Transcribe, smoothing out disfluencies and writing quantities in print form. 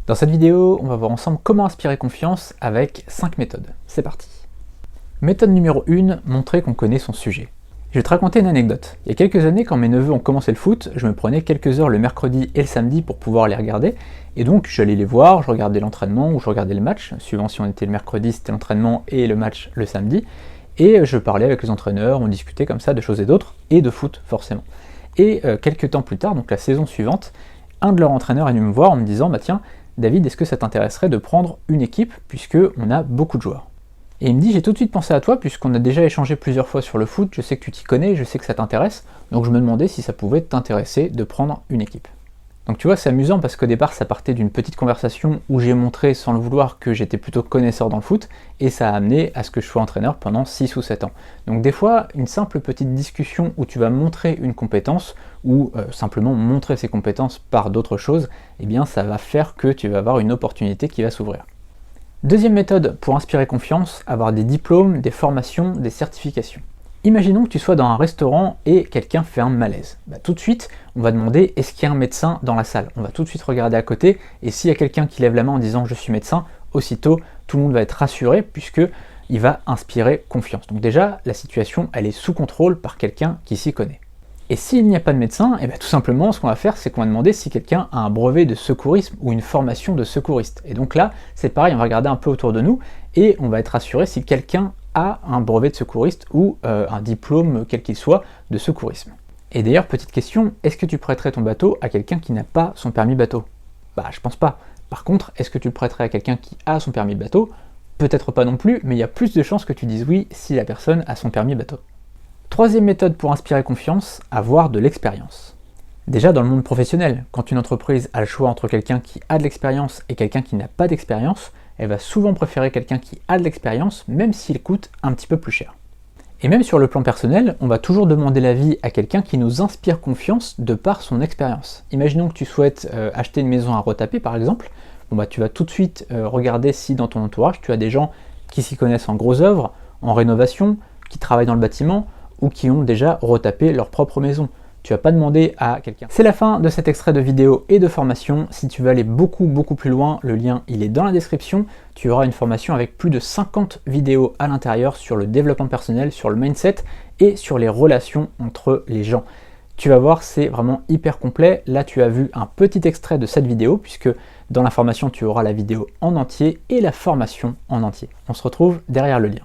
Dans cette vidéo, on va voir ensemble comment inspirer confiance avec 5 méthodes. C'est parti. Méthode numéro 1, montrer qu'on connaît son sujet. Je vais te raconter une anecdote. Il y a quelques années, quand mes neveux ont commencé le foot, je me prenais quelques heures le mercredi et le samedi pour pouvoir les regarder. Et donc j'allais les voir, je regardais l'entraînement ou je regardais le match, suivant si on était le mercredi, c'était l'entraînement et le match le samedi. Et je parlais avec les entraîneurs, on discutait comme ça de choses et d'autres, et de foot forcément. Et quelques temps plus tard, donc la saison suivante, un de leurs entraîneurs est venu me voir en me disant « Bah tiens, David, est-ce que ça t'intéresserait de prendre une équipe, puisqu'on a beaucoup de joueurs ?» Et il me dit « J'ai tout de suite pensé à toi, puisqu'on a déjà échangé plusieurs fois sur le foot, je sais que tu t'y connais, je sais que ça t'intéresse, donc je me demandais si ça pouvait t'intéresser de prendre une équipe. » Donc tu vois, c'est amusant parce qu'au départ, ça partait d'une petite conversation où j'ai montré sans le vouloir que j'étais plutôt connaisseur dans le foot, et ça a amené à ce que je sois entraîneur pendant 6 ou 7 ans. Donc des fois, une simple petite discussion où tu vas montrer une compétence, ou simplement montrer ses compétences par d'autres choses, eh bien ça va faire que tu vas avoir une opportunité qui va s'ouvrir. Deuxième méthode pour inspirer confiance, avoir des diplômes, des formations, des certifications. Imaginons que tu sois dans un restaurant et quelqu'un fait un malaise. Tout de suite, on va demander est-ce qu'il y a un médecin dans la salle. On va tout de suite regarder à côté et s'il y a quelqu'un qui lève la main en disant je suis médecin, aussitôt tout le monde va être rassuré puisqu'il va inspirer confiance. Donc déjà, la situation elle est sous contrôle par quelqu'un qui s'y connaît. Et s'il n'y a pas de médecin, tout simplement ce qu'on va faire c'est qu'on va demander si quelqu'un a un brevet de secourisme ou une formation de secouriste. Et donc là, c'est pareil, on va regarder un peu autour de nous et on va être rassuré si quelqu'un a un brevet de secouriste ou un diplôme, quel qu'il soit, de secourisme. Et d'ailleurs, petite question, est-ce que tu prêterais ton bateau à quelqu'un qui n'a pas son permis bateau? Je pense pas. Par contre, est-ce que tu le prêterais à quelqu'un qui a son permis bateau? Peut-être pas non plus, mais il y a plus de chances que tu dises oui si la personne a son permis bateau. Troisième méthode pour inspirer confiance, avoir de l'expérience. Déjà dans le monde professionnel, quand une entreprise a le choix entre quelqu'un qui a de l'expérience et quelqu'un qui n'a pas d'expérience, elle va souvent préférer quelqu'un qui a de l'expérience, même s'il coûte un petit peu plus cher. Et même sur le plan personnel, on va toujours demander l'avis à quelqu'un qui nous inspire confiance de par son expérience. Imaginons que tu souhaites acheter une maison à retaper par exemple, tu vas tout de suite regarder si dans ton entourage tu as des gens qui s'y connaissent en grosses œuvres, en rénovation, qui travaillent dans le bâtiment ou qui ont déjà retapé leur propre maison. Tu vas pas demander à quelqu'un. C'est la fin de cet extrait de vidéo et de formation. Si tu veux aller beaucoup plus loin, le lien il est dans la description. Tu auras une formation avec plus de 50 vidéos à l'intérieur sur le développement personnel, sur le mindset et sur les relations entre les gens. Tu vas voir, c'est vraiment hyper complet. Là, tu as vu un petit extrait de cette vidéo puisque dans la formation, tu auras la vidéo en entier et la formation en entier. On se retrouve derrière le lien.